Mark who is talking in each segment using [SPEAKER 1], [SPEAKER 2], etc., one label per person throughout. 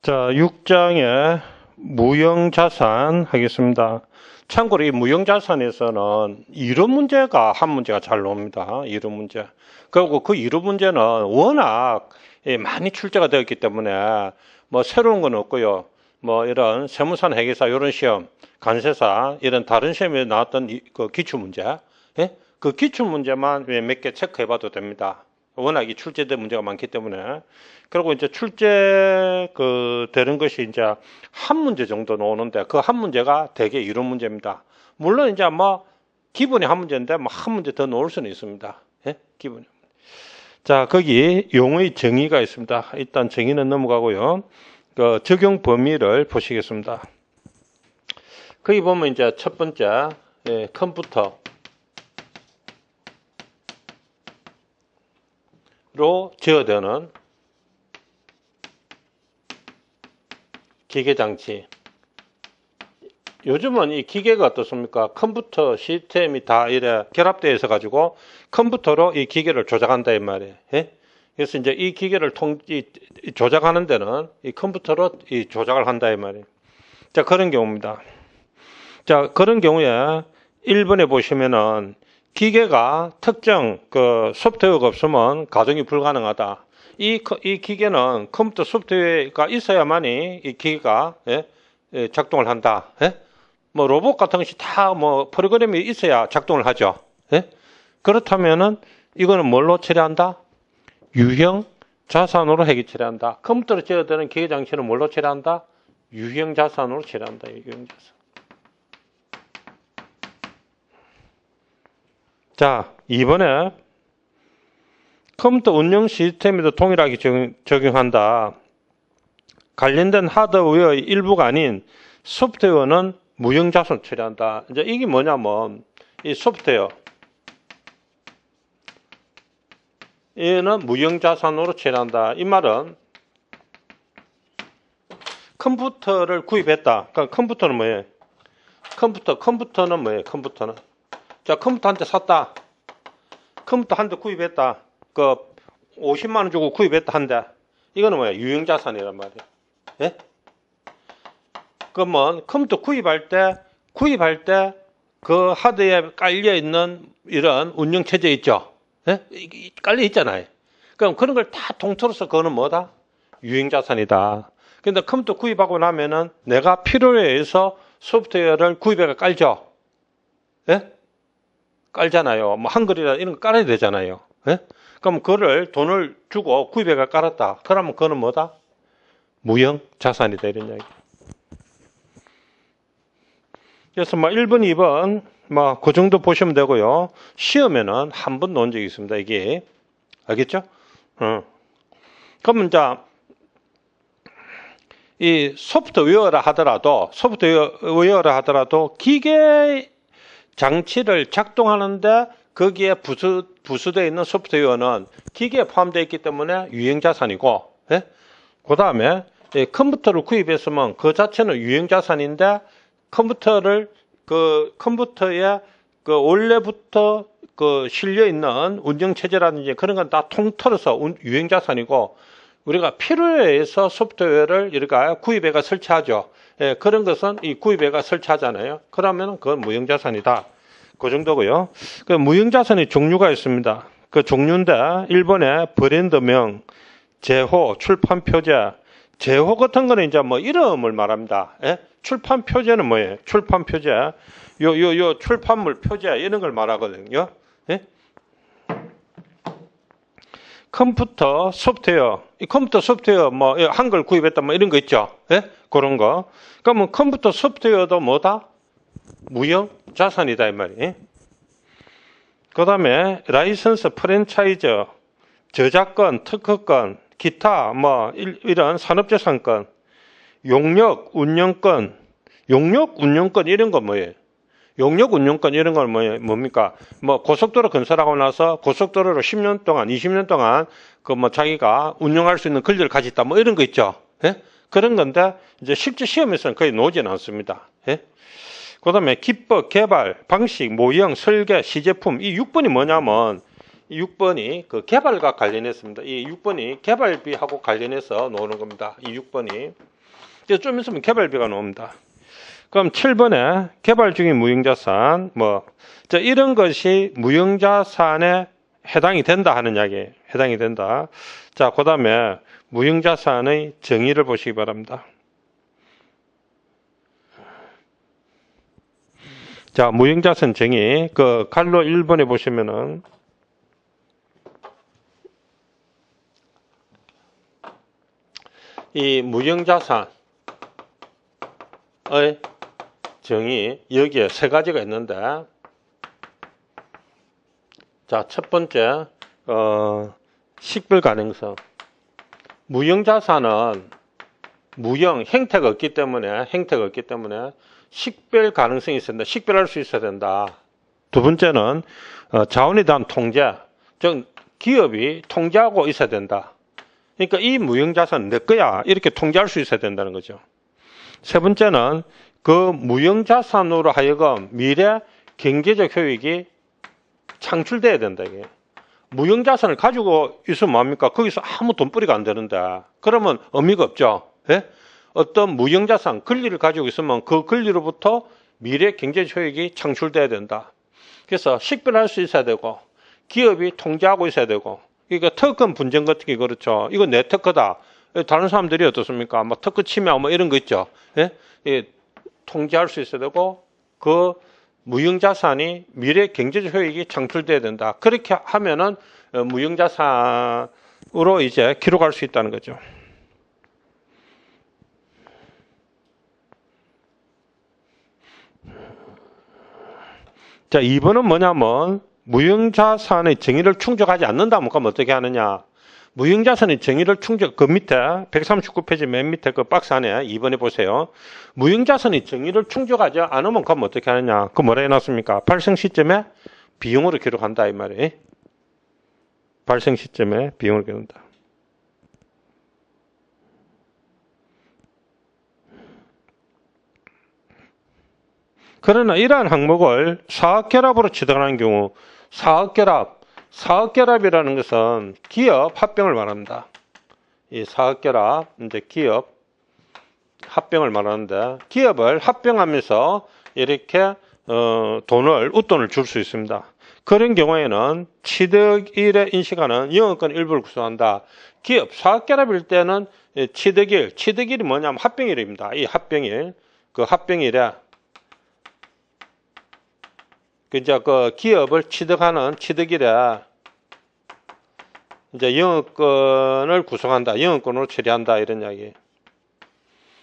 [SPEAKER 1] 자, 6장에 무형자산 하겠습니다. 참고로 이 무형자산에서는 이론 문제가 한 문제가 잘 나옵니다. 이론 문제. 그리고 그 이론 문제는 워낙 많이 출제가 되었기 때문에 뭐 새로운 건 없고요. 뭐 이런 세무사나 회계사 이런 시험, 관세사 이런 다른 시험에 나왔던 그 기출문제, 그 기출문제만 몇 개 체크해봐도 됩니다. 워낙 이 출제된 문제가 많기 때문에. 그리고 이제 출제 되는 것이 이제 한 문제 정도 나오는데 그 한 문제가 대개 이론 문제입니다. 물론 이제 뭐 기본이 한 문제인데 뭐 한 문제 더 나올 수는 있습니다. 기본이. 자, 거기 용어의 정의가 있습니다. 일단 정의는 넘어가고요. 그 적용 범위를 보시겠습니다. 거기 보면 이제 첫 번째 컴퓨터로 제어되는 기계장치. 요즘은 이 기계가 어떻습니까? 컴퓨터 시스템이 다 이래 결합되어 있어 가지고 컴퓨터로 이 기계를 조작한다 이 말이에요. 그래서 이제 이 기계를 조작하는 데는 이 컴퓨터로 이 조작을 한다 이 말이에요. 자, 그런 경우입니다. 자, 그런 경우에 1번에 보시면은 기계가 특정 그 소프트웨어가 없으면 가동이 불가능하다. 이 기계는 컴퓨터 소프트웨어가 있어야만이 이 기계가 작동을 한다. 뭐 로봇 같은 것이 다 뭐 프로그램이 있어야 작동을 하죠. 그렇다면은 이거는 뭘로 처리한다? 유형 자산으로 해결 처리한다. 컴퓨터로 제어되는 기계 장치는 뭘로 처리한다? 유형 자산으로 처리한다. 유형 자산. 자, 이번에 컴퓨터 운영 시스템에도 동일하게 적용한다. 관련된 하드웨어의 일부가 아닌 소프트웨어는 무형자산을 처리한다. 이제 이게 뭐냐면 이 소프트웨어 얘는 무형자산으로 처리한다. 이 말은 컴퓨터를 구입했다. 그러니까 컴퓨터는 뭐예요? 컴퓨터는 뭐예요? 컴퓨터는 자, 컴퓨터 한 대 샀다. 컴퓨터 한 대 구입했다. 그 50만 원 주고 구입했다 한 대. 이거는 뭐야? 유형자산이란 말이에요. 그러면 컴퓨터 구입할 때 그 하드에 깔려 있는 이런 운영 체제 있죠. 깔려 있잖아요. 그럼 그런 걸 다 통틀어서 그거는 뭐다? 유형자산이다. 근데 컴퓨터 구입하고 나면은 내가 필요에 의해서 소프트웨어를 구입해가 깔죠. 깔잖아요. 뭐 한글이라 이런 거 깔아야 되잖아요. 그럼 그거를 돈을 주고 구입해가 깔았다. 그러면 그거는 뭐다? 무형 자산이다. 이런 이야기. 그래서 뭐 1번, 2번 뭐 그 정도 보시면 되고요. 시험에는 한 번 나온 적이 있습니다. 이게. 알겠죠? 그러면 이제 이 소프트웨어라 하더라도 기계 장치를 작동하는데 거기에 부수되어 있는 소프트웨어는 기계에 포함되어 있기 때문에 유형자산이고, 그 다음에 컴퓨터를 구입했으면 그 자체는 유형자산인데 컴퓨터에 원래부터 실려 있는 운영체제라든지 그런 건 다 통틀어서 유형자산이고, 우리가 필요에 의해서 소프트웨어를 우리가 구입해가 설치하죠. 그런 것은 이 구입해가 설치하잖아요. 그러면 그건 무형자산이다. 그 정도고요. 그 무형자산의 종류가 있습니다. 그 종류인데 1번에 브랜드명, 제호, 출판 표제. 제호 같은 거는 이제 뭐 이름을 말합니다. 출판 표제는 뭐예요? 출판 표제. 요 출판물 표제 이런 걸 말하거든요. 컴퓨터 소프트웨어. 이 컴퓨터 소프트웨어 뭐 한글 구입했다 뭐 이런 거 있죠. 그런 거. 그러면 컴퓨터 소프트웨어도 뭐다? 무형 자산이다 이 말이에요. 그다음에 라이선스, 프랜차이즈, 저작권, 특허권, 기타 뭐 이런 산업재산권, 용역, 운영권, 이런 건 뭐예요? 용역, 운영권 이런 건 뭡니까? 뭐 고속도로 건설하고 나서 고속도로로 10년 동안, 20년 동안 그 뭐 자기가 운영할 수 있는 권리를 가졌다 뭐 이런 거 있죠. 그런 건데 이제 실제 시험에서는 거의 나오지는 않습니다. 그다음에 기법, 개발, 방식, 모형, 설계, 시제품. 이 6번이 뭐냐면 이 6번이 그 개발과 관련했습니다. 이 6번이 개발비하고 관련해서 나오는 겁니다. 이 6번이. 좀 있으면 개발비가 나옵니다. 그럼 7번에 개발 중인 무형자산, 이런 것이 무형자산에 해당이 된다 하는 이야기, 해당이 된다. 자, 그 다음에 무형자산의 정의를 보시기 바랍니다. 자, 무형자산 정의, 갈로 1번에 보시면은, 이 무형자산의 정의, 여기에 세 가지가 있는데, 자, 첫 번째, 식별 가능성. 무형자산은 형태가 없기 때문에 식별 가능성이 있어야 된다. 식별할 수 있어야 된다. 두 번째는, 자원에 대한 통제, 즉, 기업이 통제하고 있어야 된다. 그러니까 이 무형자산 내 거야. 이렇게 통제할 수 있어야 된다는 거죠. 세 번째는 그 무형자산으로 하여금 미래 경제적 효익이 창출돼야 된다. 이게. 무형자산을 가지고 있으면 뭡니까? 거기서 아무 돈벌이가 안 되는데. 그러면 의미가 없죠. 예? 어떤 무형자산, 권리를 가지고 있으면 그 권리로부터 미래 경제적 효익이 창출돼야 된다. 그래서 식별할 수 있어야 되고, 기업이 통제하고 있어야 되고, 그러니까 특권 분쟁 같은 게 그렇죠. 이거 내 특허다. 다른 사람들이 어떻습니까? 특허 침해 이런 거 있죠. 예? 통제할 수 있어야 되고, 그 무형자산이 미래 경제적 효익이 창출돼야 된다. 그렇게 하면은 무형자산으로 이제 기록할 수 있다는 거죠. 자, 2번은 뭐냐면, 무형자산의 정의를 충족하지 않는다면 그럼 어떻게 하느냐? 무형자산의 정의를 그 밑에 139페이지 맨 밑에 그 박스 안에 2번에 보세요. 무형자산의 정의를 충족하지 않으면 그럼 어떻게 하느냐? 그 뭐라 해놨습니까? 발생 시점에 비용으로 기록한다 이 말이에요. 발생 시점에 비용으로 기록한다. 그러나 이러한 항목을 사업결합으로 취득하는 경우 사업결합이라는 것은 기업 합병을 말합니다. 이 사업결합, 이제 기업 합병을 말하는데, 기업을 합병하면서 이렇게, 웃돈을 줄 수 있습니다. 그런 경우에는 취득일에 인식하는 영업권 일부를 구성한다. 기업 사업결합일 때는 취득일이 뭐냐면 합병일입니다. 이 합병일, 그 합병일에 이제 그 기업을 취득하는 취득일에 이제 영업권을 구성한다. 영업권으로 처리한다. 이런 이야기.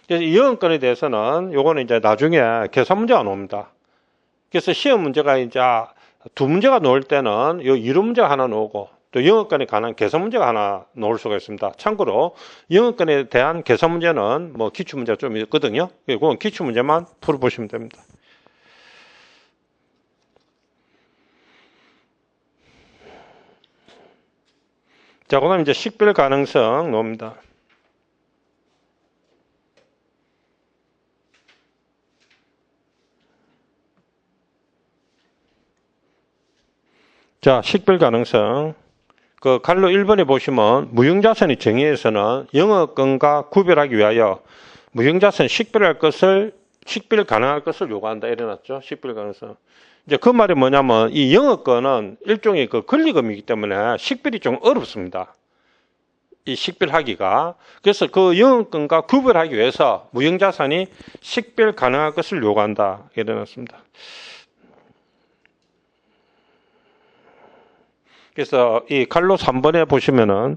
[SPEAKER 1] 그래서 이 영업권에 대해서는 요거는 이제 나중에 계산 문제가 나옵니다. 그래서 시험 문제가 이제 두 문제가 나올 때는 요 이론 문제가 하나 나오고 또 영업권에 관한 계산 문제가 하나 나올 수가 있습니다. 참고로 영업권에 대한 계산 문제는 기출 문제가 좀 있거든요. 그건 기출 문제만 풀어보시면 됩니다. 자, 그 다음 이제 식별 가능성 나옵니다. 자, 식별 가능성. 그 갈로 1번에 보시면 무형자산의 정의에서는 영업권과 구별하기 위하여 무형자산 식별 가능할 것을 요구한다. 이래놨죠. 식별 가능성. 이제 그 말이 뭐냐면 이 영업권은 일종의 그 권리금이기 때문에 식별이 좀 어렵습니다. 이 식별하기가. 그래서 그 영업권과 구별하기 위해서 무형자산이 식별 가능할 것을 요구한다. 이래놨습니다. 그래서 이 갈로 3번에 보시면은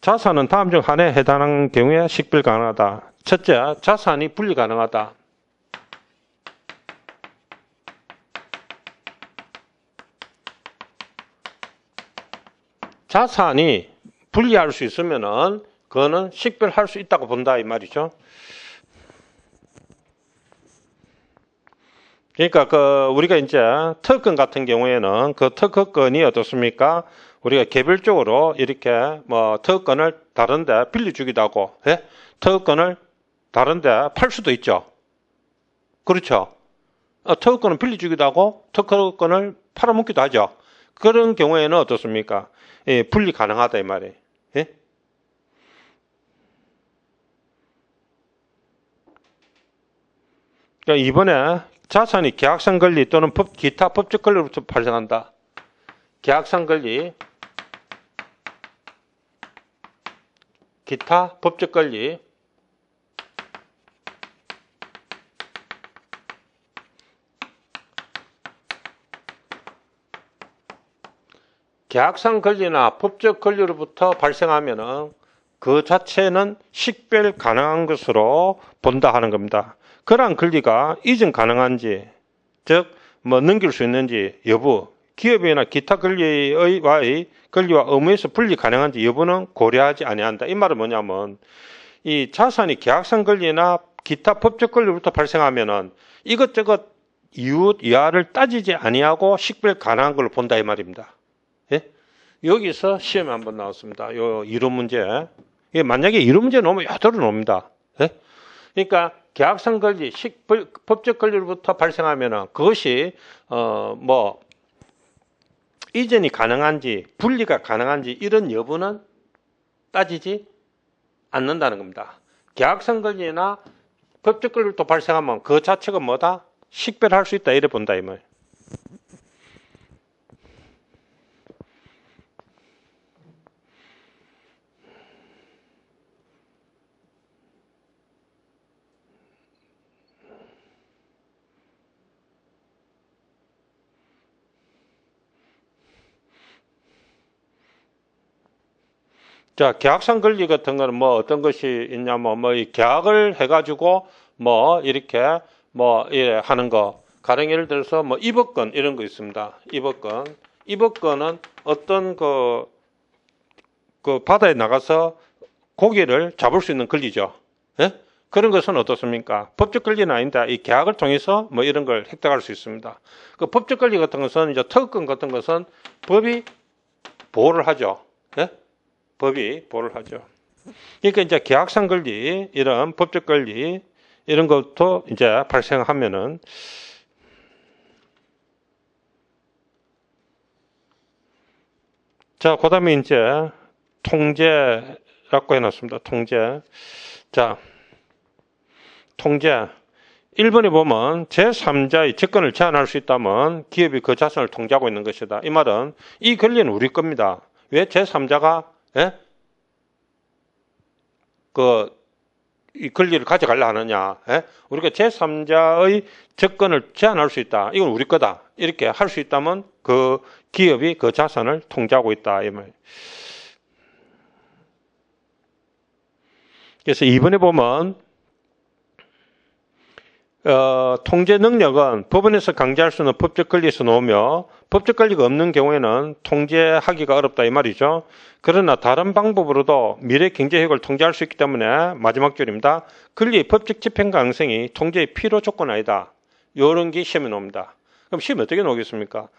[SPEAKER 1] 자산은 다음 중 하나에 해당하는 경우에 식별 가능하다. 첫째, 자산이 분리 가능하다. 자산이 분리할 수 있으면은 그거는 식별할 수 있다고 본다 이 말이죠. 그러니까 우리가 이제 특허권 같은 경우에는 그 특허권이 어떻습니까? 우리가 개별적으로 이렇게 특허권을 다른데 빌려주기도 하고, 예? 특허권을 다른데 팔 수도 있죠. 그렇죠. 특허권을 빌려주기도 하고 특허권을 팔아먹기도 하죠. 그런 경우에는 어떻습니까? 예, 분리 가능하다 이 말이에요. 예? 그러니까 이번에 자산이 계약상 권리 또는 기타 법적 권리로부터 발생한다. 계약상 권리, 기타 법적 권리, 계약상 권리나 법적 권리로부터 발생하면은 그 자체는 식별 가능한 것으로 본다 하는 겁니다. 그러한 권리가 이전 가능한지, 즉 뭐 넘길 수 있는지 여부, 기업이나 기타 권리와의 권리와 의무에서 분리 가능한지 여부는 고려하지 아니한다. 이 말은 뭐냐면 이 자산이 계약상 권리나 기타 법적 권리로부터 발생하면은 이것저것 이웃 이하를 따지지 아니하고 식별 가능한 걸로 본다 이 말입니다. 예? 여기서 시험에 한번 나왔습니다. 요 이론 문제. 만약에 이론 문제 나오면 여덟로 나옵니다. 예? 그러니까 계약상 권리, 법적 권리로부터 발생하면은 그것이 뭐 이전이 가능한지 분리가 가능한지 이런 여부는 따지지 않는다는 겁니다. 계약상 권리나 법적 권리로부터 발생하면 그 자체가 뭐다? 식별할 수 있다 이래 본다 이 말. 자, 계약상 권리 같은 거는 뭐 어떤 것이 있냐면 뭐 이 계약을 해가지고 뭐 이렇게 뭐 이래 하는 거. 가령 예를 들어서 뭐 입업권 이런 거 있습니다. 입업권은 어떤 그 바다에 나가서 고기를 잡을 수 있는 권리죠. 예? 그런 것은 어떻습니까? 법적 권리는 아닌데 이 계약을 통해서 뭐 이런 걸 획득할 수 있습니다. 그 법적 권리 같은 것은 이제 특권 같은 것은 법이 보호를 하죠. 예? 법이 보호를 하죠. 그러니까 이제 계약상 권리, 이런 법적 권리, 이런 것도 이제 발생하면은, 자, 그 다음에 이제 통제라고 해놨습니다. 통제. 자, 통제. 1번에 보면 제3자의 접근을 제한할 수 있다면 기업이 그 자산을 통제하고 있는 것이다. 이 말은 이 권리는 우리 겁니다. 왜 제3자가 예? 이 권리를 가져가려 하느냐. 예? 우리가 제3자의 접근을 제한할 수 있다. 이건 우리 거다. 이렇게 할 수 있다면 그 기업이 그 자산을 통제하고 있다. 이 말. 그래서 이번에 보면 통제 능력은 법원에서 강제할 수 있는 법적 권리에서 나오며 법적 권리가 없는 경우에는 통제하기가 어렵다 이 말이죠. 그러나 다른 방법으로도 미래 경제 효과를 통제할 수 있기 때문에 마지막 줄입니다. 권리의 법적 집행 가능성이 통제의 필요 조건 아니다. 이런 게 시험에 나옵니다. 그럼 시험이 어떻게 나오겠습니까?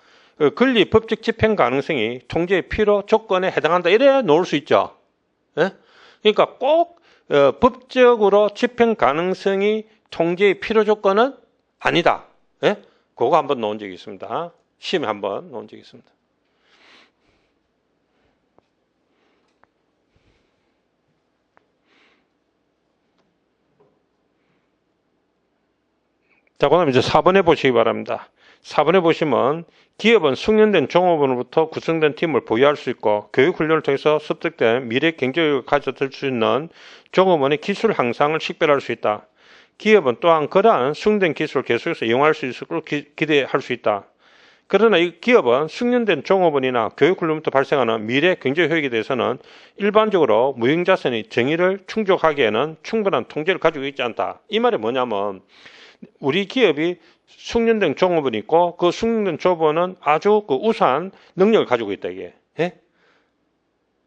[SPEAKER 1] 권리의 법적 집행 가능성이 통제의 필요 조건에 해당한다. 이래 놓을 수 있죠. 예? 그러니까 꼭 법적으로 집행 가능성이 통제의 필요 조건은 아니다. 예? 그거 한번 놓은 적이 있습니다. 시험에 한번 놓은 적이 있습니다. 자, 그다음에 이제 4번에 보시기 바랍니다. 4번에 보시면 기업은 숙련된 종업원으로부터 구성된 팀을 보유할 수 있고 교육훈련을 통해서 습득된 미래 경제력을 가져들 수 있는 종업원의 기술 향상을 식별할 수 있다. 기업은 또한 그러한 숙련된 기술을 계속해서 이용할 수 있을 것으로 기대할 수 있다. 그러나 이 기업은 숙련된 종업원이나 교육훈련부터 발생하는 미래 경제 효익에 대해서는 일반적으로 무형자산의 정의를 충족하기에는 충분한 통제를 가지고 있지 않다. 이 말이 뭐냐면 우리 기업이 숙련된 종업원이 있고 그 숙련된 종업원은 아주 그 우수한 능력을 가지고 있다 이게. 예?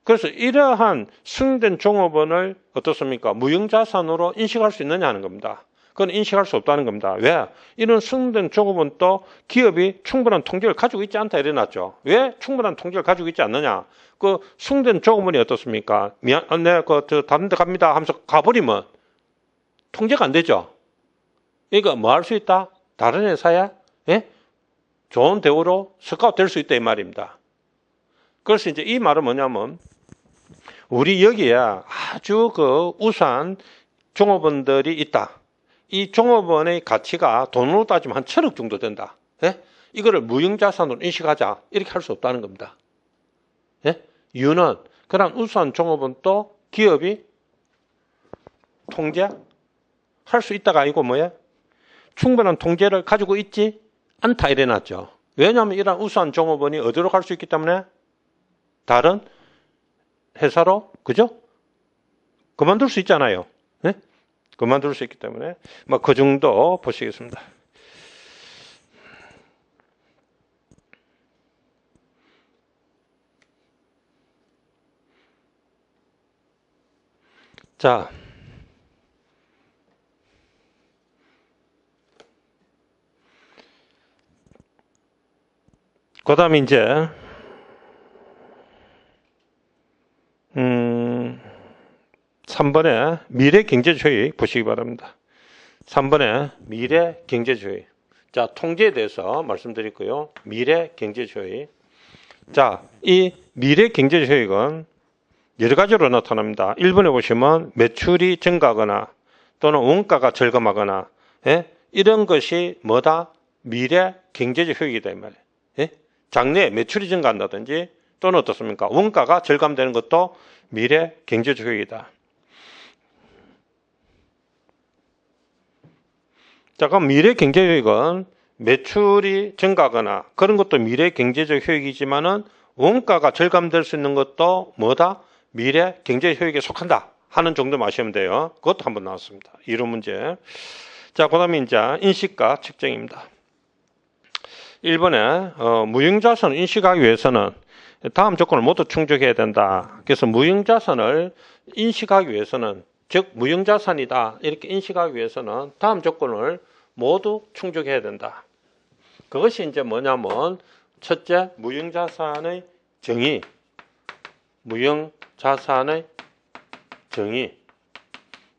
[SPEAKER 1] 그래서 이러한 숙련된 종업원을 어떻습니까? 무형자산으로 인식할 수 있느냐 하는 겁니다. 그건 인식할 수 없다는 겁니다. 왜? 이런 숙련된 종업원도 기업이 충분한 통제를 가지고 있지 않다 이래놨죠. 왜 충분한 통제를 가지고 있지 않느냐? 그 숙련된 종업원이 어떻습니까? 네, 다른 데 갑니다 하면서 가버리면 통제가 안 되죠. 그러니까 뭐 할 수 있다? 다른 회사에 예? 좋은 대우로 스카우트 될 수 있다 이 말입니다. 그래서 이제 이 말은 뭐냐면 우리 여기에 아주 그 우수한 종업원들이 있다. 이 종업원의 가치가 돈으로 따지면 한 1,000억 정도 된다. 예? 이거를 무형자산으로 인식하자. 이렇게 할 수 없다는 겁니다. 예? 이유는 그런 우수한 종업원도 기업이 통제할 수 있다가 아니고 뭐야? 충분한 통제를 가지고 있지 않다 이래 놨죠. 왜냐하면 이런 우수한 종업원이 어디로 갈 수 있기 때문에 다른 회사로 그죠? 그만둘 수 있잖아요. 네? 그만둘 수 있기 때문에 뭐 그 정도 보시겠습니다. 자, 그 다음에 이제 3번에 미래경제주의 보시기 바랍니다. 3번에 미래경제주의. 자, 통제에 대해서 말씀드리고요. 미래경제주의. 자, 이 미래경제주의는 여러 가지로 나타납니다. 1번에 보시면 매출이 증가하거나 또는 원가가 절감하거나 예? 이런 것이 뭐다? 미래경제적 효익이다 이 말이에요. 예? 장래에 매출이 증가한다든지 또는 어떻습니까? 원가가 절감되는 것도 미래경제적 효익이다. 자, 그럼 미래경제효익은 매출이 증가하거나 그런 것도 미래경제적 효익이지만은 원가가 절감될 수 있는 것도 뭐다? 미래경제효익에 속한다 하는 정도 마시면 돼요. 그것도 한번 나왔습니다. 이론 문제. 자, 그 다음에 이제 인식가 측정입니다. 1번에 무형자산을 인식하기 위해서는 다음 조건을 모두 충족해야 된다. 그래서 무형자산을 인식하기 위해서는 즉 무형자산이다 이렇게 인식하기 위해서는 다음 조건을 모두 충족해야 된다. 그것이 이제 뭐냐면 첫째 무형자산의 정의, 무형자산의 정의.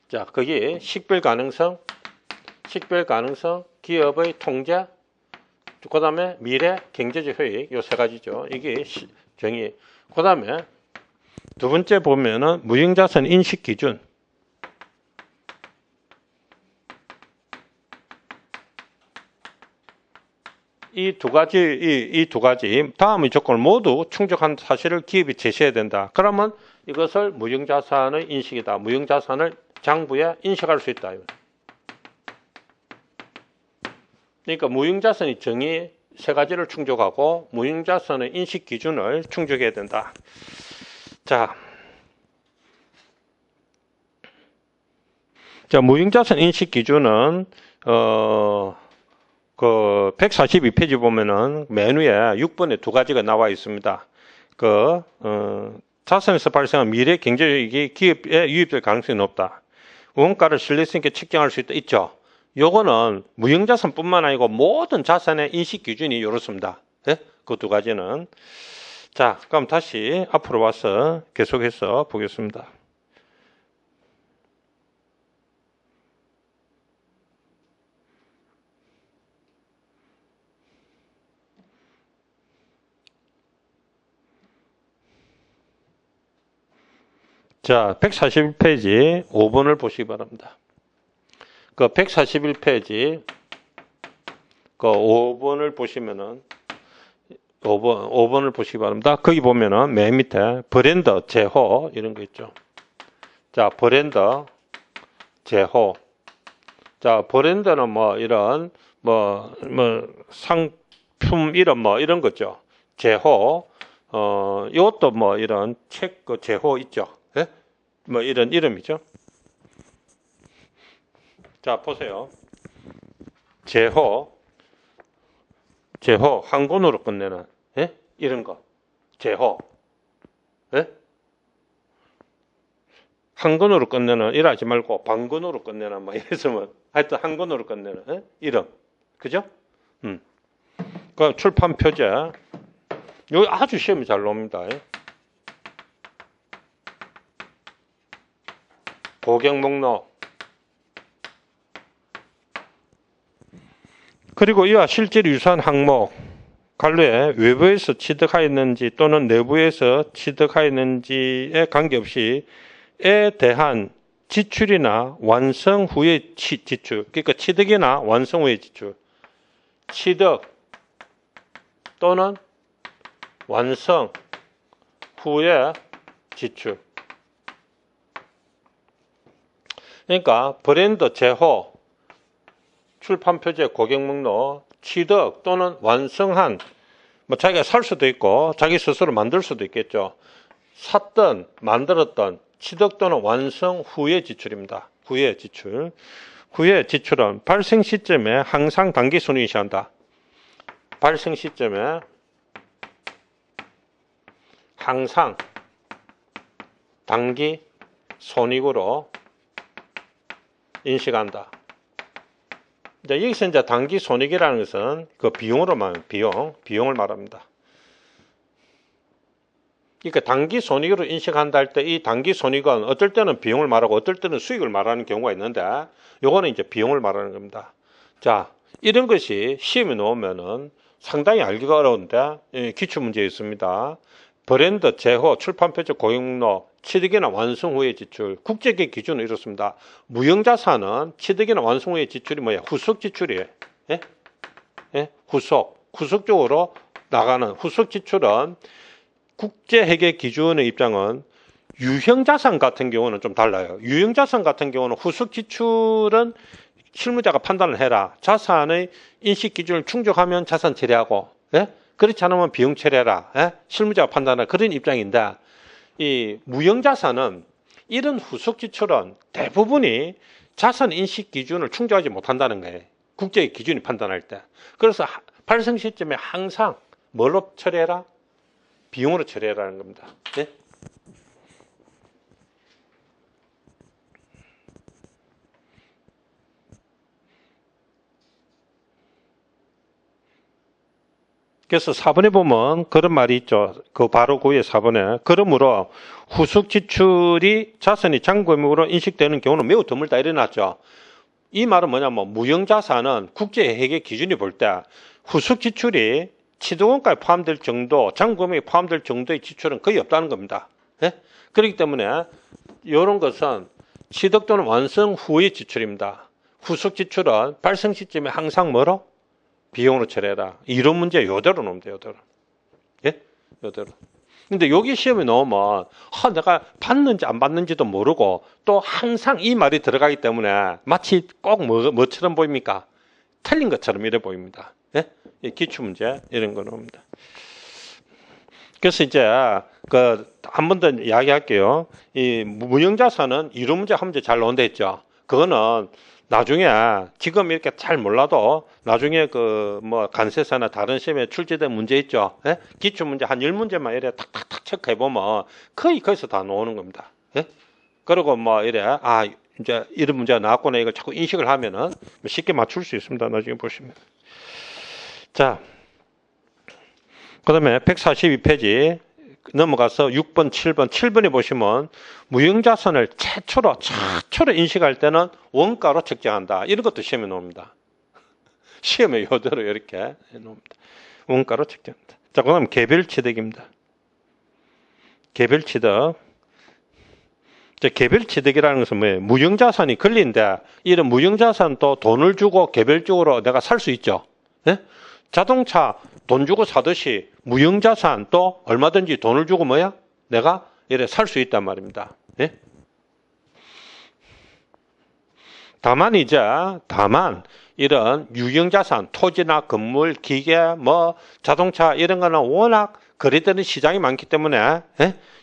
[SPEAKER 1] 자, 거기 식별 가능성, 기업의 통제, 그 다음에 미래 경제적 효익, 요 세 가지죠. 이게 정의. 그 다음에 두 번째 보면은 무형자산 인식 기준. 이 두 가지 다음의 조건을 모두 충족한 사실을 기업이 제시해야 된다. 그러면 이것을 무형자산의 인식이다. 무형자산을 장부에 인식할 수 있다. 그러니까 무형자산의 정의 세 가지를 충족하고 무형자산의 인식 기준을 충족해야 된다. 자, 무형자산 인식 기준은 그 142페이지 보면은 맨 위에 6번에 두 가지가 나와 있습니다. 자산에서 발생한 미래 경제이익이 기업에 유입될 가능성이 높다. 원가를 신뢰성 있게 측정할 수 있죠. 요거는 무형자산뿐만 아니고 모든 자산의 인식 기준이 이렇습니다. 예? 그 두 가지는. 자, 그럼 다시 앞으로 와서 계속해서 보겠습니다. 자, 141페이지 5번을 보시기 바랍니다. 그 141페이지 그 5번을 보시면은 5번을 보시기 바랍니다. 거기 보면은 맨 밑에 브랜드, 제호 이런 거 있죠. 자, 브랜드, 제호. 자, 브랜드는 뭐 이런 뭐 상품 이름 뭐 이런 거죠. 제호. 이것도 뭐 이런 책 그 제호 있죠. 예? 뭐 이런 이름이죠. 자, 보세요. 제호 한 권으로 끝내는 예? 이런 거. 제호. 예? 한 권으로 끝내는 이러지 말고 반 권으로 끝내는 뭐 이랬으면 하여튼 한 권으로 끝내는 예? 이름. 그죠? 그 출판 표제. 여기 아주 시험이 잘 나옵니다. 예? 고객 목록. 그리고 이와 실제로 유사한 항목, 관료에 외부에서 취득하였는지 또는 내부에서 취득하였는지에 관계없이 에 대한 지출이나 완성 후의 지출, 그러니까 취득이나 완성 후의 지출, 취득 또는 완성 후의 지출. 그러니까 브랜드 제호, 출판 표제, 고객 목록, 취득 또는 완성한, 뭐 자기가 살 수도 있고 자기 스스로 만들 수도 있겠죠. 샀던, 만들었던 취득 또는 완성 후의 지출입니다. 후의 지출. 후의 지출은 발생 시점에 항상 단기 손익이한다. 발생 시점에 항상 단기 손익으로 인식한다. 이제 여기서 이제 단기 손익이라는 것은 그 비용으로 비용을 말합니다. 그러니까 단기 손익으로 인식한다 할 때 이 단기 손익은 어떨 때는 비용을 말하고 어떨 때는 수익을 말하는 경우가 있는데 요거는 이제 비용을 말하는 겁니다. 자, 이런 것이 시험에 나오면은 상당히 알기가 어려운데 기출문제에 있습니다. 브랜드, 제호, 출판 표제, 고객 목록, 취득이나 완성 후의 지출. 국제기획 기준은 이렇습니다. 무형자산은 취득이나 완성 후의 지출이 뭐야? 후속 지출이에요. 예? 예? 후속적으로 나가는 후속 지출은 국제회계 기준의 입장은 유형자산 같은 경우는 좀 달라요. 유형자산 같은 경우는 후속 지출은 실무자가 판단을 해라. 자산의 인식 기준을 충족하면 자산 처리하고, 예? 그렇지 않으면 비용 처리해라. 예? 실무자가 판단하라. 그런 입장인데, 이 무형자산은 이런 후속 지출은 대부분이 자산 인식 기준을 충족하지 못한다는 거예요. 국제의 기준이 판단할 때. 그래서 발생 시점에 항상 뭘로 처리해라? 비용으로 처리해라는 겁니다. 네? 그래서 4번에 보면 그런 말이 있죠. 그 바로 그 위에 4번에. 그러므로 후속 지출이 자산이 잔금으로 인식되는 경우는 매우 드물다 일어났죠. 이 말은 뭐냐면 무형자산은 국제회계 기준이 볼 때 후속 지출이 취득원가에 포함될 정도, 잔금액에 포함될 정도의 지출은 거의 없다는 겁니다. 예? 그렇기 때문에 이런 것은 취득 또는 완성 후의 지출입니다. 후속 지출은 발생 시점에 항상 뭐로? 비용으로 처리해라. 이런 문제 요대로 놓으면 돼요. 요대로. 예? 요대로. 근데 여기 시험에 나오면 내가 받는지 안 받는지도 모르고 또 항상 이 말이 들어가기 때문에 마치 꼭 뭐처럼 보입니까? 틀린 것처럼 이래 보입니다. 예? 기출문제 이런 거 나옵니다. 그래서 이제 한 번 더 이야기할게요. 이 무형자산은 이런 문제 한 문제 잘 나온다 했죠. 그거는 나중에 지금 이렇게 잘 몰라도 나중에 간세사나 다른 시험에 출제된 문제 있죠. 예? 기출 문제 한 10문제만 이래 탁탁탁 체크해 보면 거의 거기서 다 나오는 겁니다. 예? 그리고 이래 이제 이런 문제가 나왔구나 이걸 자꾸 인식을 하면은 쉽게 맞출 수 있습니다. 나중에 보시면. 자, 그다음에 142페이지 넘어가서 6번, 7번. 7번에 보시면 무형자산을 최초로 인식할 때는 원가로 책정한다. 이런 것도 시험에 나옵니다. 시험에 요대로 이렇게 나옵니다. 원가로 책정한다. 자, 그다음 개별취득입니다. 개별취득. 개별취득이라는 것은 뭐예요? 무형자산이 걸린데 이런 무형자산도 돈을 주고 개별적으로 내가 살 수 있죠. 네? 자동차 돈 주고 사듯이 무형자산 또 얼마든지 돈을 주고 내가 이래 살 수 있단 말입니다. 예? 다만 이런 유형자산, 토지나 건물, 기계, 자동차 이런 거는 워낙 거래되는 시장이 많기 때문에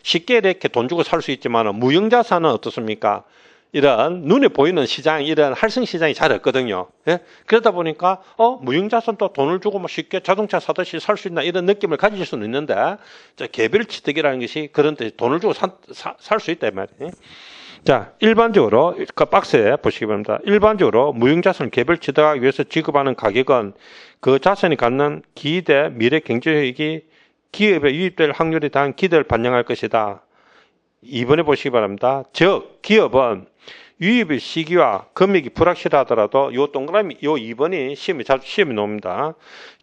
[SPEAKER 1] 쉽게 이렇게 돈 주고 살 수 있지만 무형자산은 어떻습니까? 이런 눈에 보이는 시장, 이런 활성 시장이 잘 없거든요. 예? 그러다 보니까 무형자산도 돈을 주고 쉽게 자동차 사듯이 살 수 있나 이런 느낌을 가질 수는 있는데 개별취득이라는 것이 그런 데 돈을 주고 살 수 있다 이 말이에요. 자, 일반적으로 그 박스에 보시기 바랍니다. 일반적으로 무형자산을 개별취득하기 위해서 지급하는 가격은 그 자산이 갖는 기대 미래 경제효익이 기업에 유입될 확률에 대한 기대를 반영할 것이다. 2번에 보시기 바랍니다. 즉 기업은 유입의 시기와 금액이 불확실하더라도 요 동그라미 요 2번이 시험에 나옵니다.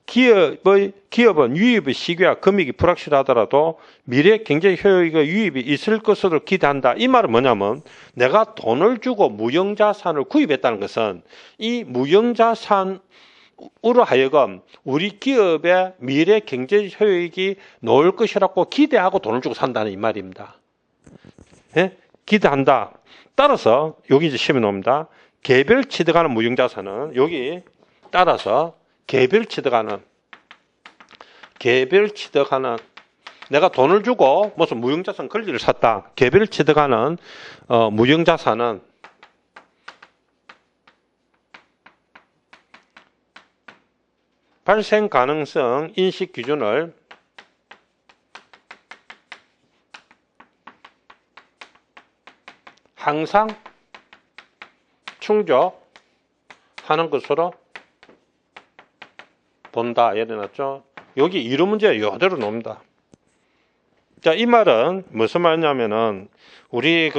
[SPEAKER 1] 기업은 유입의 시기와 금액이 불확실하더라도 미래 경제 효익의 유입이 있을 것으로 기대한다. 이 말은 뭐냐면 내가 돈을 주고 무형자산을 구입했다는 것은 이 무형자산으로 하여금 우리 기업의 미래 경제 효익이 나올 것이라고 기대하고 돈을 주고 산다는 이 말입니다. 예? 기대한다. 따라서 여기 이제 시험에 나옵니다. 개별 취득하는 무형자산은 여기 따라서 개별 취득하는 내가 돈을 주고 무슨 무형자산 권리를 샀다. 개별 취득하는 무형자산은 발생 가능성 인식 기준을 항상 충족하는 것으로 본다. 예를 들었죠. 여기 이론 문제 이대로 나옵니다. 자, 이 말은 무슨 말이냐면은 우리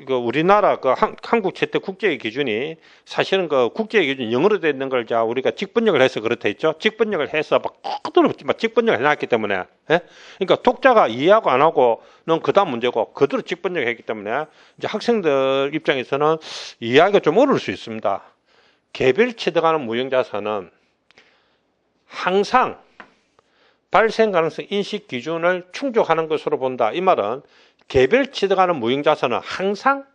[SPEAKER 1] 우리나라 한국 채택 국제의 기준이 사실은 국제의 기준 영어로 되어 있는 걸 우리가 직번역을 해서 그렇다 했죠. 직번역을 해서 그대로 직번역을 해놨기 때문에, 예? 그러니까 독자가 이해하고 안 하고는 그다음 문제고 그대로 직번역을 했기 때문에 이제 학생들 입장에서는 이해하기가 좀 어려울 수 있습니다. 개별 취득하는 무형자산은 항상 발생 가능성 인식 기준을 충족하는 것으로 본다. 이 말은 개별 취득하는 무형자산은 항상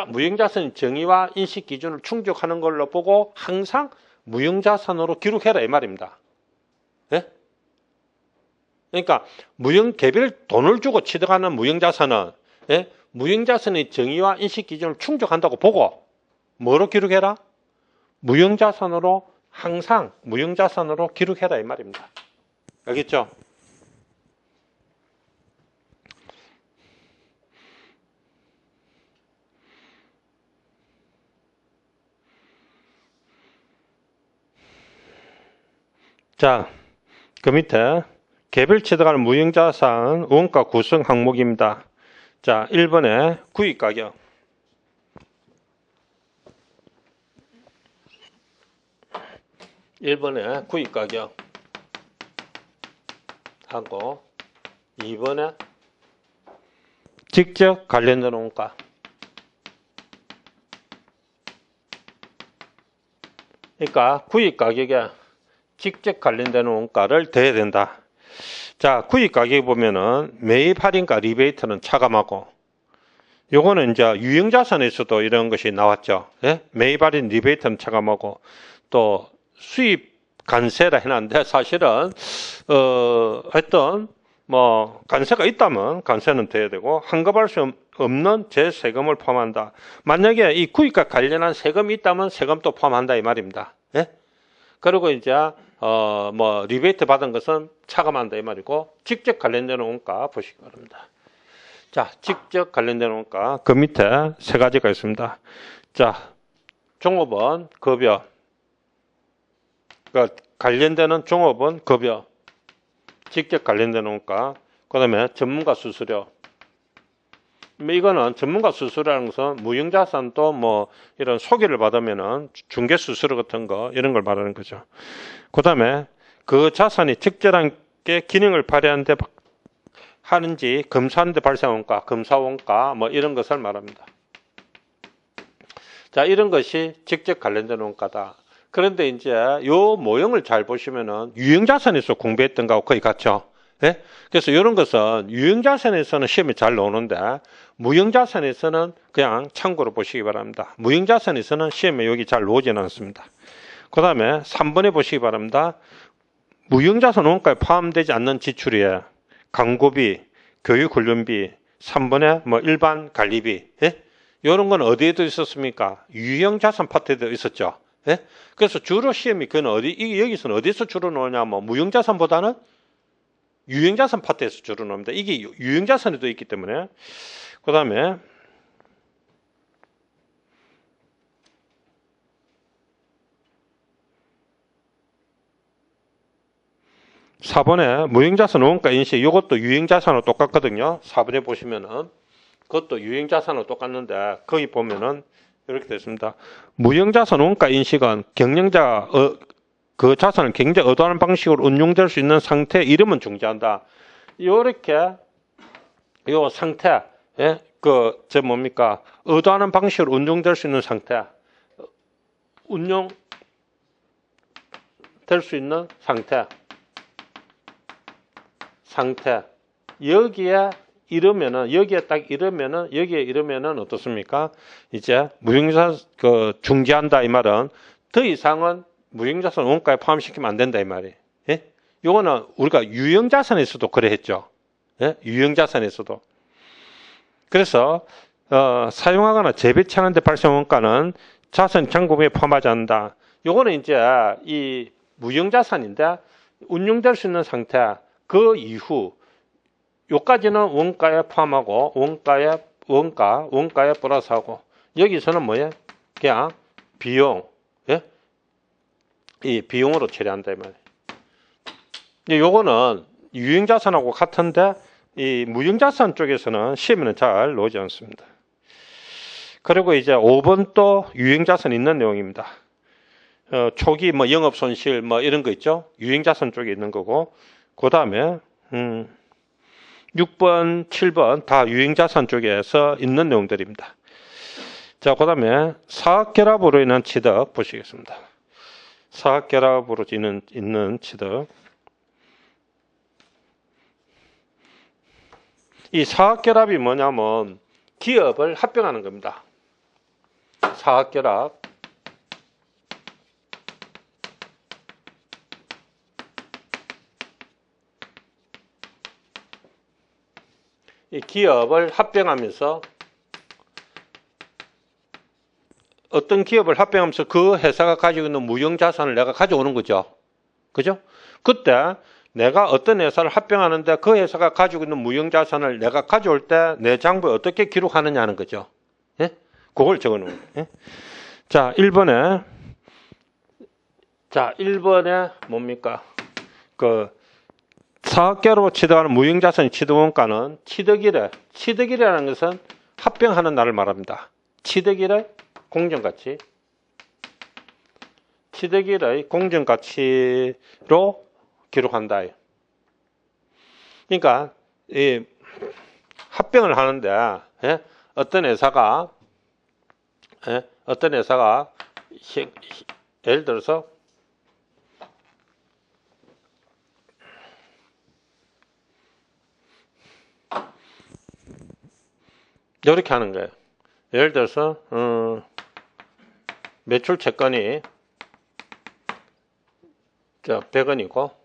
[SPEAKER 1] 무형자산 정의와 인식 기준을 충족하는 걸로 보고 항상 무형자산으로 기록해라 이 말입니다. 예? 그러니까 개별 돈을 주고 취득하는 무형자산은, 예? 무형자산의 정의와 인식 기준을 충족한다고 보고 뭐로 기록해라? 항상 무형자산으로 기록해라 이 말입니다. 알겠죠? 자, 그 밑에 개별 취득하는 무형자산 원가 구성 항목입니다. 자, 1번에 구입가격. 1번에 구입가격 하고 2번에 직접 관련된 원가. 그러니까 구입가격에 직접 관련되는 원가를 더해야 된다. 자, 구입가격에 보면은 매입 할인가 리베이트는 차감하고 요거는 이제 유형자산에서도 이런 것이 나왔죠. 예? 매입 할인 리베이트는 차감하고 또 수입 관세라 해놨는데 사실은 하여튼 관세가 있다면 관세는 돼야 되고 환급할 수 없는 재세금을 포함한다. 만약에 이 구입과 관련한 세금이 있다면 세금도 포함한다 이 말입니다. 예? 그리고 이제 리베이트 받은 것은 차감한다 이 말이고 직접 관련되는 원가 보시기 바랍니다. 자, 직접 관련되는 원가 그 밑에 세 가지가 있습니다. 자, 종업원 급여. 그러니까 관련되는 종업원 급여, 직접 관련되는 원가, 그 다음에 전문가 수수료. 이거는 전문가 수수료라는 것은 무형자산도 이런 소개를 받으면은 중개 수수료 같은 거 이런 걸 말하는 거죠. 그 다음에 그 자산이 적절하게 기능을 발휘하는데 하는지 검사하는데 발생한 원가, 검사원가 이런 것을 말합니다. 자, 이런 것이 직접 관련되는 원가다. 그런데 이제 요 모형을 잘 보시면은 유형자산에서 공부했던 거하고 거의 같죠. 예? 그래서 이런 것은 유형자산에서는 시험에 잘 나오는데 무형자산에서는 그냥 참고로 보시기 바랍니다. 무형자산에서는 시험에 여기 잘 나오지는 않습니다. 그 다음에 3번에 보시기 바랍니다. 무형자산 원가에 포함되지 않는 지출이에 광고비, 교육훈련비, 3번에 일반 관리비, 예? 이런 건 어디에도 있었습니까? 유형자산 파트에도 있었죠. 예? 그래서 주로 시험이 여기서는 어디서 주로 나오냐면 무형자산보다는 유형자산 파트에서 주로 나옵니다. 이게 유형자산에도 있기 때문에. 그 다음에 4번에 무형자산 원가 인식 이것도 유형자산하고 똑같거든요. 4번에 보시면은 그것도 유형자산하고 똑같는데 거기 보면은 이렇게 됐습니다. 무형자산 원가 인식은 경영자가 그 자산을 경영자가 의도하는 방식으로 운용될 수 있는 상태 이름은 중지한다. 이렇게 요 상태, 예? 저 뭡니까? 의도하는 방식으로 운용될 수 있는 상태, 운용될 수 있는 상태. 여기에 이러면은, 여기에 이러면은 어떻습니까? 이제 무형자산 중지한다 이 말은 더 이상은 무형자산 원가에 포함시키면 안 된다 이 말이에요. 예? 요거는 우리가 유형자산에서도 그래 했죠. 예? 유형자산에서도. 그래서 사용하거나 재배치하는 데 발생 원가는 자산 잔고비에 포함하지 않는다. 요거는 이제 이 무형자산인데 운용될 수 있는 상태 그 이후 요까지는 원가에 포함하고 원가에 플러스하고 여기서는 뭐예요? 그냥 비용, 예? 이 비용으로 처리한다 이 말이에요. 요거는 유형자산하고 같은데 이 무형자산 쪽에서는 시험에는 잘 나오지 않습니다. 그리고 이제 5번 또 유형자산 있는 내용입니다. 초기 뭐 영업손실 뭐 이런 거 있죠. 유형자산 쪽에 있는 거고 그 다음에 6번, 7번 다 유형자산 쪽에서 있는 내용들입니다. 자, 그 다음에 사학결합으로 인한 취득 보시겠습니다. 사학결합으로 있는 취득. 이 사학결합이 뭐냐면 기업을 합병하는 겁니다. 사학결합. 이 기업을 합병하면서 어떤 기업을 합병하면서 그 회사가 가지고 있는 무형자산을 내가 가져오는 거죠. 그죠? 그때 내가 어떤 회사를 합병하는데 그 회사가 가지고 있는 무형자산을 내가 가져올 때 내 장부에 어떻게 기록하느냐 하는 거죠. 예? 그걸 적어 놓은 거예요. 예? 자, 1번에 뭡니까? 사학계로 취득하는 무형자산의 취득원가는 취득일이라는 것은 합병하는 날을 말합니다. 취득일의 공정가치. 취득일의 공정가치로 기록한다. 그러니까 이 합병을 하는데 어떤 회사가 예를 들어서 이렇게 하는 거예요. 예를 들어서 매출 채권이 100원이고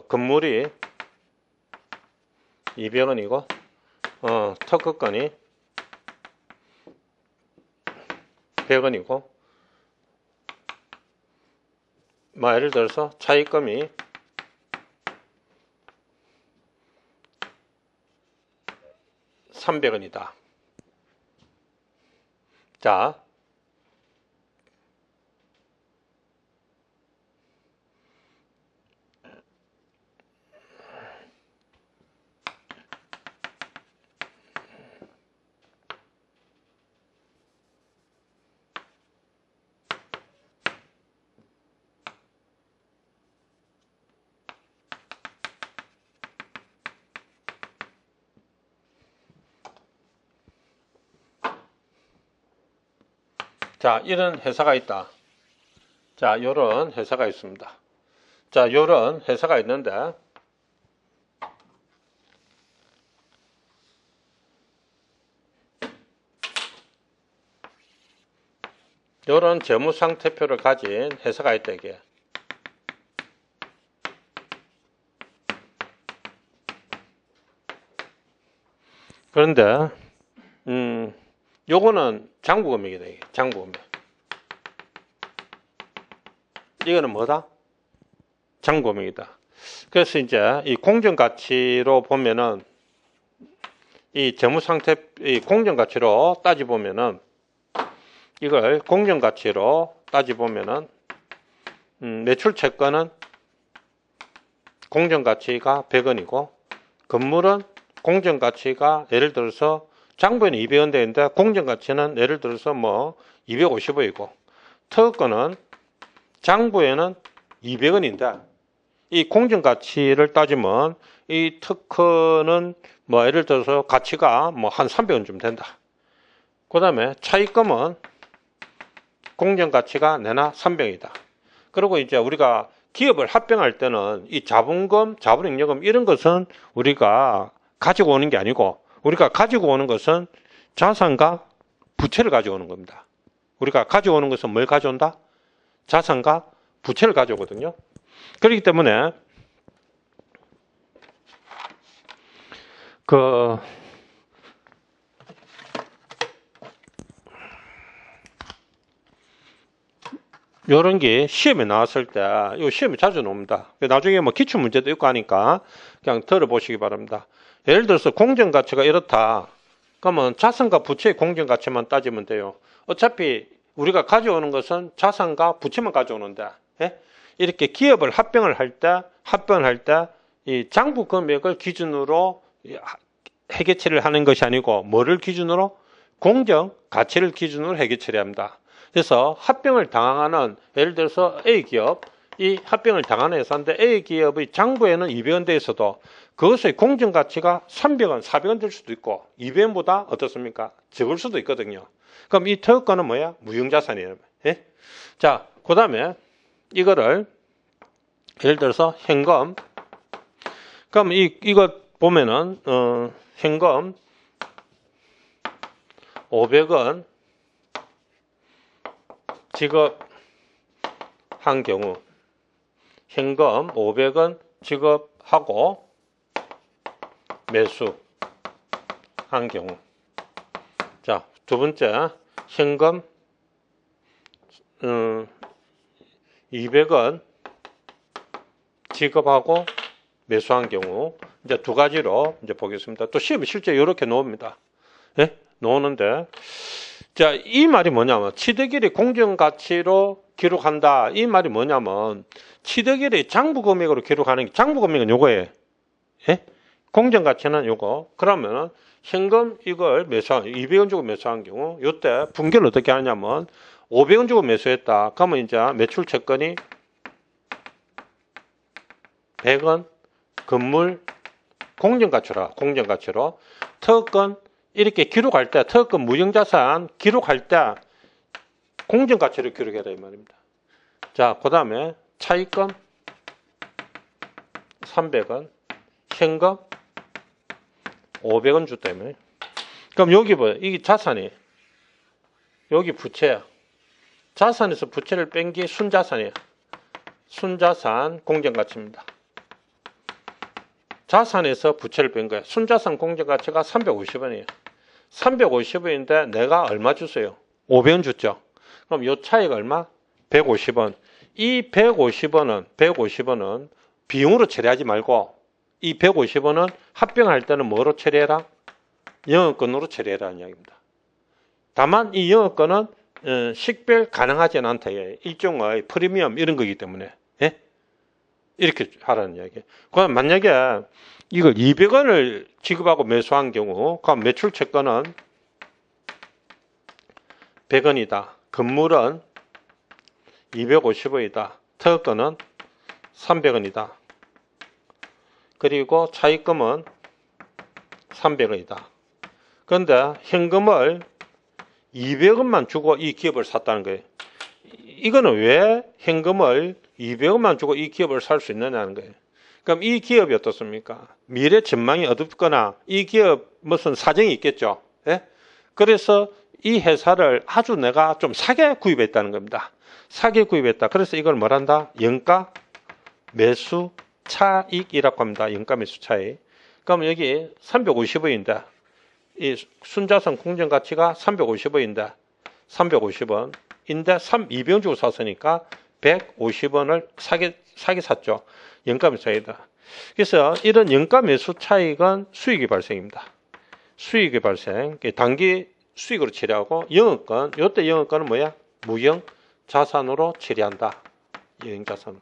[SPEAKER 1] 건물이 200원이고 특허권이 100원이고 예를 들어서 차입금이 300원이다. 자, 이런 회사가 있다. 자, 이런 회사가 있습니다. 자, 이런 회사가 있는데 이런 재무상태표를 가진 회사가 있다 이게. 그런데 요거는 장부금액이다. 이게. 장부금액. 이거는 뭐다? 장부금액이다. 그래서 이제 이 공정가치로 보면은 이 재무상태 이 공정가치로 따지보면은 이걸 공정가치로 따지보면은 매출 채권은 공정가치가 100원이고 건물은 공정가치가 예를 들어서 장부에는 200원 되는데 공정가치는 예를 들어서 뭐 250원이고 특허권은 장부에는 200원인데 이 공정가치를 따지면 이 특허는 뭐 예를 들어서 가치가 뭐 한 300원쯤 된다. 그 다음에 차익금은 공정가치가 내나 300원이다. 그리고 이제 우리가 기업을 합병할 때는 이 자본금, 자본잉여금 이런 것은 우리가 가지고 오는 게 아니고 우리가 가지고 오는 것은 자산과 부채를 가지고 오는 겁니다. 우리가 가지고 오는 것은 뭘 가져온다? 자산과 부채를 가져오거든요. 그렇기 때문에 요런 게 시험에 나왔을 때, 이 시험에 자주 나옵니다. 나중에 뭐 기출 문제도 있고 하니까 그냥 들어보시기 바랍니다. 예를 들어서 공정가치가 이렇다. 그러면 자산과 부채의 공정가치만 따지면 돼요. 어차피 우리가 가져오는 것은 자산과 부채만 가져오는데, 예? 이렇게 기업을 합병을 할 때, 이 장부 금액을 기준으로 회계 처리를 하는 것이 아니고, 뭐를 기준으로? 공정 가치를 기준으로 회계 처리합니다. 그래서 합병을 당하는, 예를 들어서 A기업, 이 합병을 당하는 회사인데 A기업의 장부에는 200원 돼 있어도 그것의 공정가치가 300원, 400원 될 수도 있고 200원보다 어떻습니까? 적을 수도 있거든요. 그럼 이 특허권은 뭐야? 무형자산이에요. 예? 자, 그 다음에 이거를 예를 들어서 현금, 그럼 이거 보면은 현금 500원 지급한 경우, 현금 500원 지급하고 매수한 경우. 자, 두 번째, 현금 200원 지급하고 매수한 경우. 이제 두 가지로 이제 보겠습니다. 또 시험이 실제 이렇게 나옵니다. 예? 나오는데, 자, 이 말이 뭐냐면, 취득일이 공정가치로 기록한다. 이 말이 뭐냐면, 취득일이 장부금액으로 기록하는 게, 장부금액은 요거예요. 예? 공정가치는 요거. 그러면, 현금 이걸 200원 주고 매수한 경우, 요때 분결을 어떻게 하냐면, 500원 주고 매수했다. 그러면 이제 매출 채권이 100원, 건물, 공정가치로. 특허권, 이렇게 기록할 때, 특허권 무형자산 기록할 때 공정가치를 기록해라 이 말입니다. 자, 그 다음에 차익금 300원, 현금 500원 줬다며. 그럼 여기 뭐야? 이게 자산이, 여기 부채야. 자산에서 부채를 뺀 게 순자산이야. 순자산 공정가치입니다. 자산에서 부채를 뺀 거야. 순자산 공정가치가 350원이에요. 350원인데 내가 얼마 주세요? 500원 줬죠. 그럼 요 차이가 얼마? 150원. 이 150원은 비용으로 처리하지 말고 이 150원은 합병할 때는 뭐로 처리해라? 영업권으로 처리해라 는 이야기입니다. 다만 이 영업권은 식별 가능하지 않다. 일종의 프리미엄 이런 거기 때문에. 예? 이렇게 하라는 이야기. 그럼 만약에 이걸 200원을 지급하고 매수한 경우, 그럼 매출 채권은 100원이다. 건물은 250원이다. 특허권은 300원이다. 그리고 차익금은 300원이다. 그런데 현금을 200원만 주고 이 기업을 샀다는 거예요. 이거는 왜 현금을 200원만 주고 이 기업을 살 수 있느냐는 거예요. 그럼 이 기업이 어떻습니까? 미래 전망이 어둡거나 이 기업 무슨 사정이 있겠죠. 예? 그래서 이 회사를 아주 내가 좀 싸게 구입했다는 겁니다. 싸게 구입했다. 그래서 이걸 뭐란다? 영가 매수 차익이라고 합니다. 영가 매수 차익. 그럼 여기 350원인데 이 순자산 공정가치가 350원인데 350원인데 200원 주고 샀으니까 150원을 사게 샀죠. 영가 매수 차익이다. 그래서 이런 영가 매수 차익은 수익이 발생입니다. 수익이 발생. 단기 수익으로 처리하고 영업권, 이때 영업권은 뭐야? 무형 자산으로 처리한다. 무형자산으로.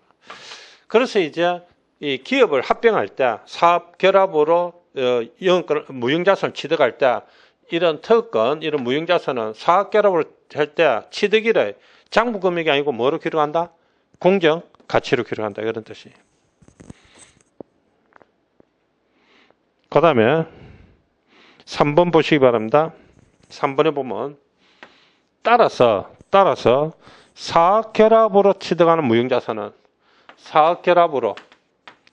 [SPEAKER 1] 그래서 이제 이 기업을 합병할 때 사업 결합으로 영업권, 무형자산을 취득할 때 이런 특권, 이런 무형자산은 사학결합으로 할 때 취득일을 장부금액이 아니고 뭐로 기록한다? 공정 가치로 기록한다. 이런 뜻이. 그 다음에 3번 보시기 바랍니다. 3번에 보면 따라서 사학결합으로 취득하는 무형자산은 사학결합으로,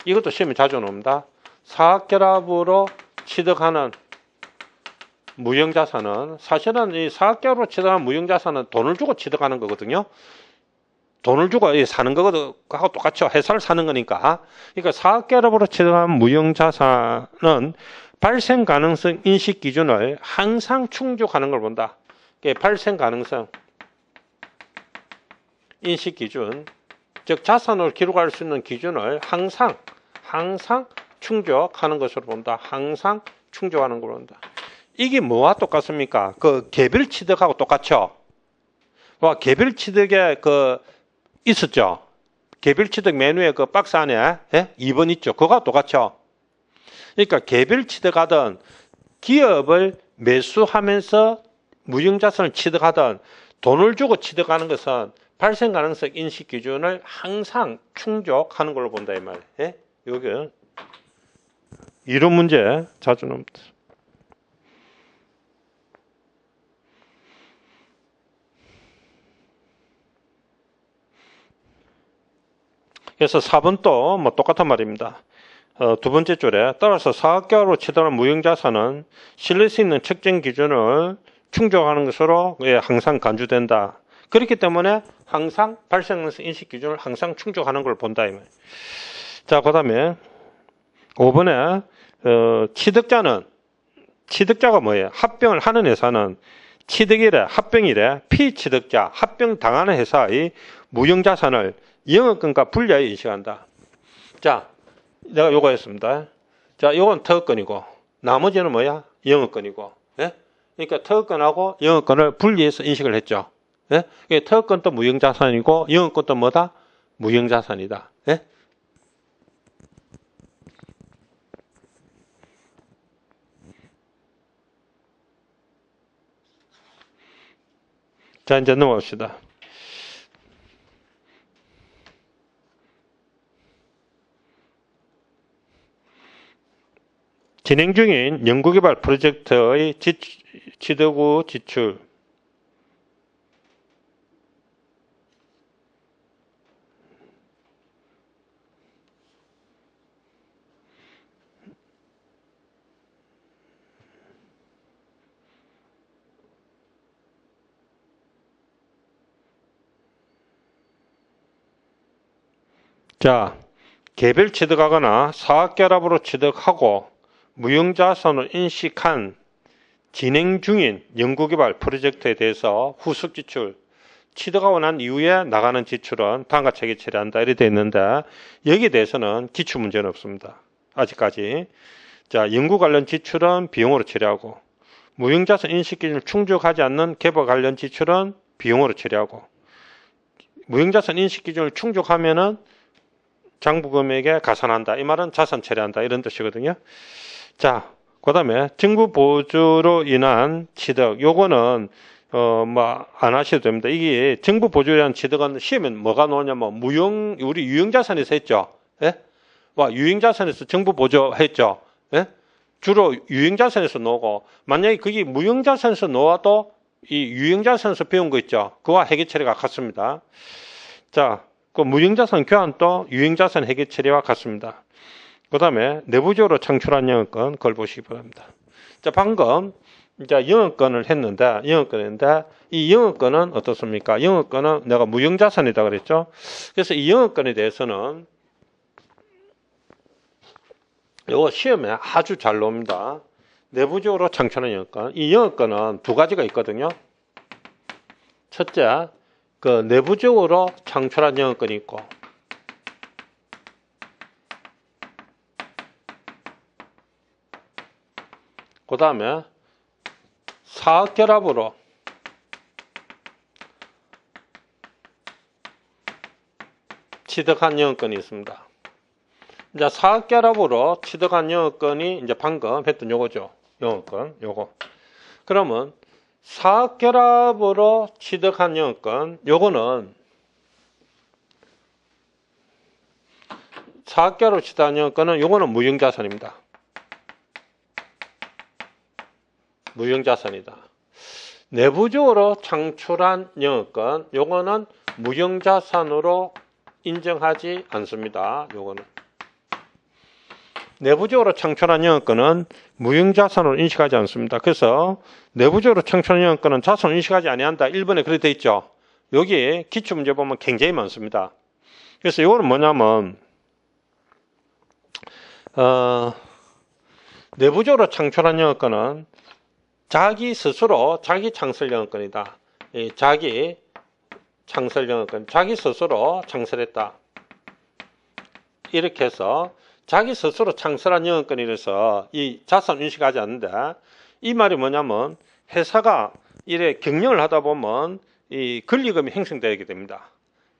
[SPEAKER 1] 이것도 시험에 자주 나옵니다. 사학결합으로 취득하는 무형자산은, 사실은 이 사학결합으로 취득하는 무형자산은 돈을 주고 취득하는 거거든요. 돈을 주고 사는 거하고 똑같죠. 회사를 사는 거니까. 그러니까 사학결합으로 취득한 무형자산은 발생 가능성 인식 기준을 항상 충족하는 걸 본다. 발생 가능성 인식 기준, 즉 자산을 기록할 수 있는 기준을 항상 충족하는 것으로 본다. 항상 충족하는 걸 본다. 이게 뭐와 똑같습니까? 그 개별 취득하고 똑같죠. 와, 개별 취득에 있었죠. 개별 취득 메뉴에 그 박스 안에 2번 있죠. 그거와 똑같죠. 그러니까 개별 취득하던 기업을 매수하면서 무형자산을 취득하던 돈을 주고 취득하는 것은 발생 가능성 인식 기준을 항상 충족하는 걸로 본다 이 말이에요. 여기 이론 문제 자주 나옵니다. 그래서 4번도 뭐 똑같은 말입니다. 두 번째 줄에 따라서 사학결합으로 취득한 무형자산은 신뢰성 있는 측정 기준을 충족하는 것으로 항상 간주된다. 그렇기 때문에 항상 발생하는 인식 기준을 항상 충족하는 걸 본다. 자, 그 다음에 5번에 취득자가 뭐예요? 합병을 하는 회사는 취득일에, 합병일에 피취득자, 합병당하는 회사의 무형자산을 영업권과 분리하여 인식한다. 자, 내가 요거 했습니다. 자, 요건 특허권이고 나머지는 뭐야? 영업권이고. 예? 그러니까 특허권하고 영업권을 분리해서 인식을 했죠. 예? 특허권도 무형자산이고 영업권도 뭐다? 무형자산이다. 예? 자, 이제 넘어갑시다. 진행 중인 연구개발 프로젝트의 취득 후 지출. 자, 개별 취득하거나 사학결합으로 취득하고 무형자산을 인식한 진행 중인 연구개발 프로젝트에 대해서 후속 지출, 취득하고 난 이후에 나가는 지출은 다음과 체계 처리한다. 이렇게 되어 있는데 여기에 대해서는 기출 문제는 없습니다. 아직까지. 자, 연구 관련 지출은 비용으로 처리하고 무형자산 인식 기준을 충족하지 않는 개발 관련 지출은 비용으로 처리하고 무형자산 인식 기준을 충족하면은 장부금액에 가산한다. 이 말은 자산 처리한다. 이런 뜻이거든요. 자, 그 다음에 정부 보조로 인한 취득. 요거는 뭐 안 하셔도 됩니다. 이게 정부 보조로 인한 취득은 시험에 뭐가 나오냐면 우리 유형자산에서 했죠. 예? 와, 유형자산에서 정부 보조했죠. 예? 주로 유형자산에서 나오고 만약에 그게 무형자산에서 나와도 이 유형자산에서 배운 거 있죠. 그와 회계 처리가 같습니다. 자, 그 무형자산 교환도 유형자산 회계 처리와 같습니다. 그 다음에 내부적으로 창출한 영업권, 그걸 보시기 바랍니다. 자, 방금 이제 영업권을 했는데, 이 영업권은 어떻습니까? 영업권은 내가 무형자산이다 그랬죠? 그래서 이 영업권에 대해서는 이거 시험에 아주 잘 나옵니다. 내부적으로 창출한 영업권. 이 영업권은 두 가지가 있거든요. 첫째, 그 내부적으로 창출한 영업권이 있고, 그 다음에 사학결합으로 취득한 영업권이 있습니다. 이제 사학결합으로 취득한 영업권이 이제 방금 했던 요거죠. 영업권, 요거. 그러면 사학결합으로 취득한 영업권, 요거는 사학결합으로 취득한 영업권은 요거는 무형자산입니다. 무형자산이다. 내부적으로 창출한 영업권, 요거는 무형자산으로 인정하지 않습니다. 요거는 내부적으로 창출한 영업권은 무형자산으로 인식하지 않습니다. 그래서 내부적으로 창출한 영업권은 자산으로 인식하지 아니한다. 1번에 그렇게 돼 있죠. 여기 기출문제 보면 굉장히 많습니다. 그래서 이거는 뭐냐면 내부적으로 창출한 영업권은 자기 스스로 자기 창설 영업권이다. 자기 창설 영업권, 자기 스스로 창설했다. 이렇게 해서 자기 스스로 창설한 영업권이라서 이 자산 인식하지 않는데, 이 말이 뭐냐면 회사가 이래 경영을 하다 보면 이 권리금이 형성되게 됩니다.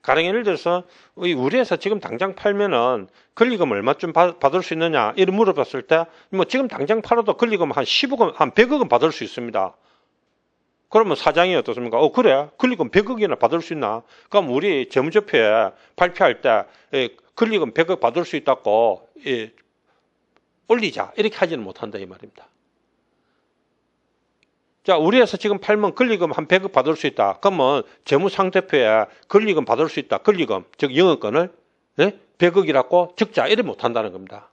[SPEAKER 1] 가령 예를 들어서 우리 회사 지금 당장 팔면은 권리금 얼마쯤 받을 수 있느냐 이런 물어봤을 때 뭐 지금 당장 팔아도 권리금 한 10억 원, 한 100억은 받을 수 있습니다. 그러면 사장이 어떻습니까? 그래, 권리금 100억이나 받을 수 있나? 그럼 우리 재무제표에 발표할 때 권리금 100억 받을 수 있다고 올리자 이렇게 하지는 못한다 이 말입니다. 자, 우리에서 지금 팔면 권리금 한 100억 받을 수 있다. 그러면 재무상태표에 권리금 받을 수 있다. 권리금, 즉 영업권을 100억이라고 적자 이래 못한다는 겁니다.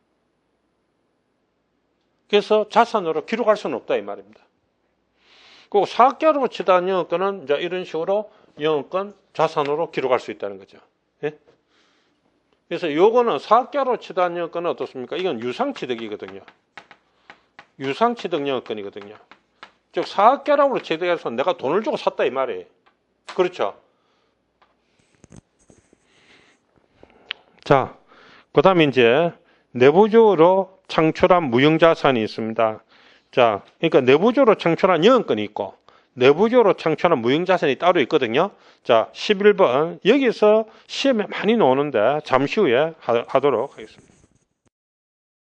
[SPEAKER 1] 그래서 자산으로 기록할 수는 없다 이 말입니다. 그리고 사학결합으로 취득한 영업권은 이제 이런 식으로 영업권 자산으로 기록할 수 있다는 거죠. 예? 그래서 요거는 사학결합으로 취득한 영업권은 어떻습니까? 이건 유상취득이거든요. 유상취득 영업권이거든요. 즉 사학결합으로 취득해서 내가 돈을 주고 샀다 이 말이에요. 그렇죠? 자, 그 다음에 이제 내부적으로 창출한 무형자산이 있습니다. 자, 그러니까 내부적으로 창출한 영업권이 있고 내부적으로 창출한 무형자산이 따로 있거든요. 자, 11번 여기서 시험에 많이 나오는데 잠시 후에 하도록 하겠습니다.